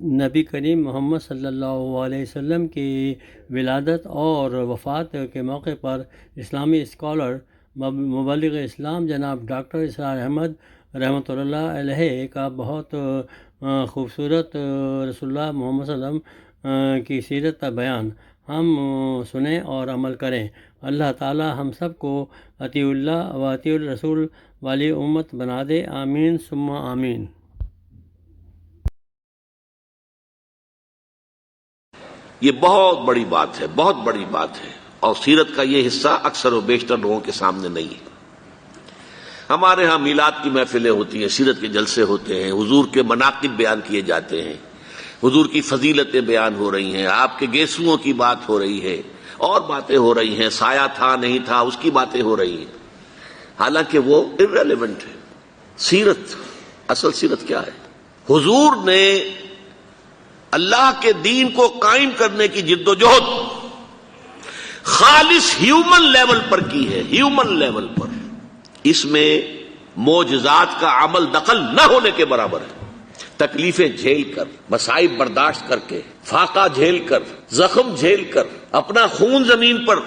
نبی کریم محمد صلی اللہ علیہ وسلم کی ولادت اور وفات کے موقع پر اسلامی اسکالر مبلغ اسلام جناب ڈاکٹر اسرار احمد رحمۃ اللہ علیہ کا بہت خوبصورت رسول اللہ محمد صلی اللہ علیہ وسلم کی سیرت کا بیان ہم سنیں اور عمل کریں۔ اللہ تعالی ہم سب کو اطیع اللہ و اطیع الرسول والی امت بنا دے، آمین ثم آمین۔ یہ بہت بڑی بات ہے، بہت بڑی بات ہے، اور سیرت کا یہ حصہ اکثر و بیشتر لوگوں کے سامنے نہیں ہے۔ ہمارے ہاں میلاد کی محفلیں ہوتی ہیں، سیرت کے جلسے ہوتے ہیں، حضور کے مناقب بیان کیے جاتے ہیں، حضور کی فضیلتیں بیان ہو رہی ہیں، آپ کے گیسوؤں کی بات ہو رہی ہے، اور باتیں ہو رہی ہیں، سایہ تھا نہیں تھا اس کی باتیں ہو رہی ہیں، حالانکہ وہ irrelevant ہے۔ سیرت، اصل سیرت کیا ہے؟ حضور نے اللہ کے دین کو قائم کرنے کی جد و جہد خالص ہیومن لیول پر کی ہے، ہیومن لیول پر۔ اس میں معجزات کا عمل دخل نہ ہونے کے برابر ہے۔ تکلیفیں جھیل کر، مصائب برداشت کر کے، فاقہ جھیل کر، زخم جھیل کر، اپنا خون زمین پر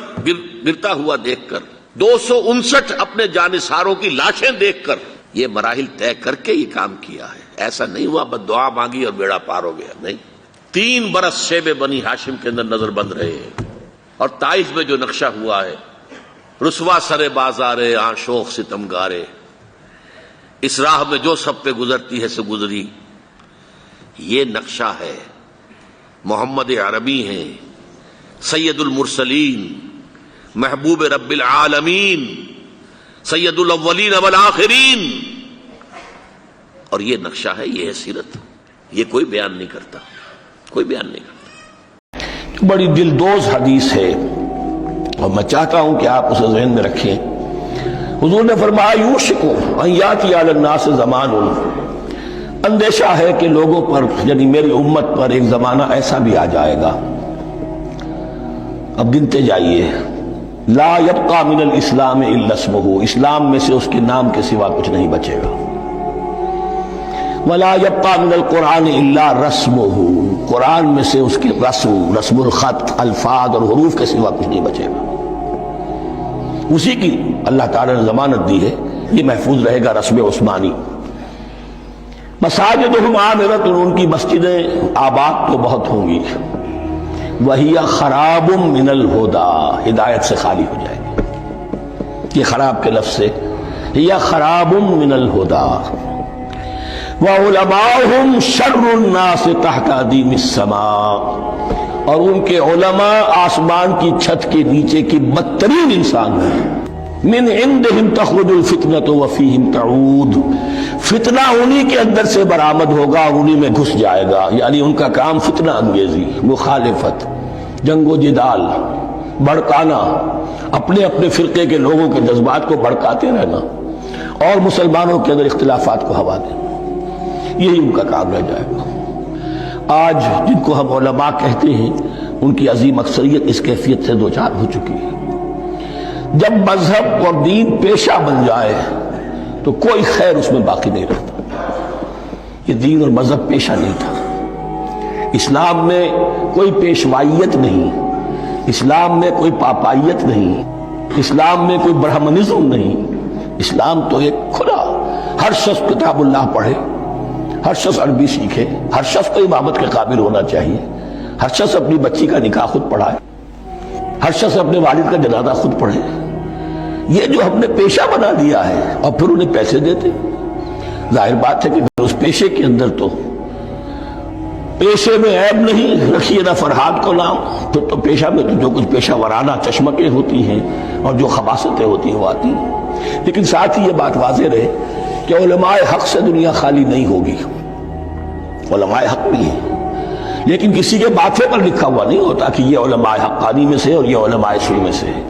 گرتا ہوا دیکھ کر، 259 اپنے جانثاروں کی لاشیں دیکھ کر، یہ مراحل طے کر کے یہ کام کیا ہے۔ ایسا نہیں ہوا بس دعا مانگی اور بیڑا پار ہو گیا، نہیں۔ 3 برس شیب بنی ہاشم کے اندر نظر بند رہے ہیں، اور طائف میں جو نقشہ ہوا ہے، رسوا سر بازارے آشوق ستمگارے، اس راہ میں جو سب پہ گزرتی ہے سے گزری، یہ نقشہ ہے۔ محمد عربی ہیں، سید المرسلین، محبوب رب العالمین، سید الاولین والآخرین، اور یہ نقشہ ہے، یہ ہے سیرت۔ یہ کوئی بیان نہیں کرتا، کوئی بیان نہیں کرتا۔ بڑی دلدوز حدیث ہے، اور میں چاہتا ہوں کہ آپ اسے ذہن میں رکھیں۔ حضور نے فرمایا یوشک ان یاتی علی الناس زمان، اندیشہ ہے کہ لوگوں پر یعنی میری امت پر ایک زمانہ ایسا بھی آ جائے گا، اب گنتے جائیے، لا یبقى من الاسلام الا اسمہ، اسلام میں سے اس کے نام کے سوا کچھ نہیں بچے گا، ولا يبقى من القرآن الا رسمه، قرآن میں سے اس کے رسم الخط، الفاظ اور حروف کے سوا کچھ نہیں بچے گا۔ اسی کی اللہ تعالی نے ضمانت دی ہے، یہ محفوظ رہے گا رسم عثمانی۔ مساجدہم عامرۃ، ان کی مسجدیں آباد تو بہت ہوں گی، وہی خراب من الہدی، ہدایت سے خالی ہو جائے گی۔ یہ خراب کے لفظ سے، یہ خراب من الہدی، وَعُلَمَاؤُهُمْ شَرُّ النَّاسِ تَحْتَ عَدِيمِ السَّمَاءِ، اور ان کے علماء آسمان کی چھت کے نیچے کی بدترین انسان ہیں۔ مِنْ عِنْدِهِمْ تَخْرُجُ الْفِتْنَةُ وَفِيهِمْ تَعُودُ، فتنہ انہی کے اندر سے برآمد ہوگا اور انہی میں گھس جائے گا، یعنی ان کا کام فتنہ انگیزی، مخالفت، جنگ و جدال، بھڑکانا، اپنے اپنے فرقے کے لوگوں کے جذبات کو بھڑکاتے رہنا اور مسلمانوں کے اندر اختلافات کو ہوا دینا، یہی ان کا کام رہ جائے گا۔ آج جن کو ہم علماء کہتے ہیں، ان کی عظیم اکثریت اس کیفیت سے دوچار ہو چکی ہے۔ جب مذہب اور دین پیشہ بن جائے تو کوئی خیر اس میں باقی نہیں رہتا۔ یہ دین اور مذہب پیشہ نہیں تھا، اسلام میں کوئی پیشوائیت نہیں، اسلام میں کوئی پاپائیت نہیں، اسلام میں کوئی برہمنزم نہیں، اسلام تو ایک کھلا، ہر شخص کتاب اللہ پڑھے، ہر شخص عربی سیکھے، ہر شخص کو امامت کے قابل ہونا چاہیے، ہر شخص اپنی بچی کا نکاح خود پڑھائے، ہر شخص اپنے والد کا جنازہ خود پڑھے۔ یہ جو ہم نے پیشہ بنا دیا ہے اور پھر انہیں پیسے دیتے، ظاہر بات ہے کہ اس پیشے کے اندر تو پیشے میں عیب نہیں، رکھیے نہ فرہاد کو نام، پھر تو پیشہ میں تو جو کچھ پیشہ ورانہ چشمکیں ہوتی ہیں اور جو خباثتیں ہوتی ہیں وہ آتی ہیں۔ لیکن ساتھ ہی یہ بات واضح رہے کہ علماء حق سے دنیا خالی نہیں ہوگی، علماء حق بھی ہیں، لیکن کسی کے ماتھے پر لکھا ہوا نہیں ہوتا کہ یہ علماء حقانی میں سے اور یہ علماء سوء میں سے ہے۔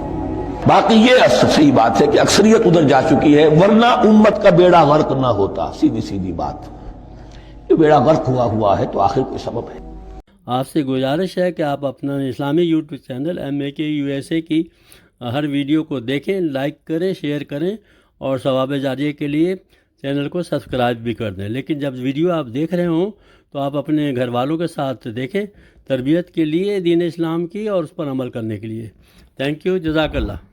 باقی یہ صحیح بات ہے کہ اکثریت ادھر جا چکی ہے، ورنہ امت کا بیڑا غرق نہ ہوتا، سیدھی سیدھی بات۔ یہ بیڑا غرق ہوا ہے تو آخر کوئی سبب ہے۔ آپ سے گزارش ہے کہ آپ اپنا اسلامی یوٹیوب چینل MAKUSA کی ہر ویڈیو کو دیکھیں، لائک کریں، شیئر کریں، اور ثواب جاریہ کے لیے چینل کو سبسکرائب بھی کر دیں۔ لیکن جب ویڈیو آپ دیکھ رہے ہوں تو آپ اپنے گھر والوں کے ساتھ دیکھیں، تربیت کے لیے دین اسلام کی اور اس پر عمل کرنے کے لیے۔ تھینک یو، جزاک اللہ۔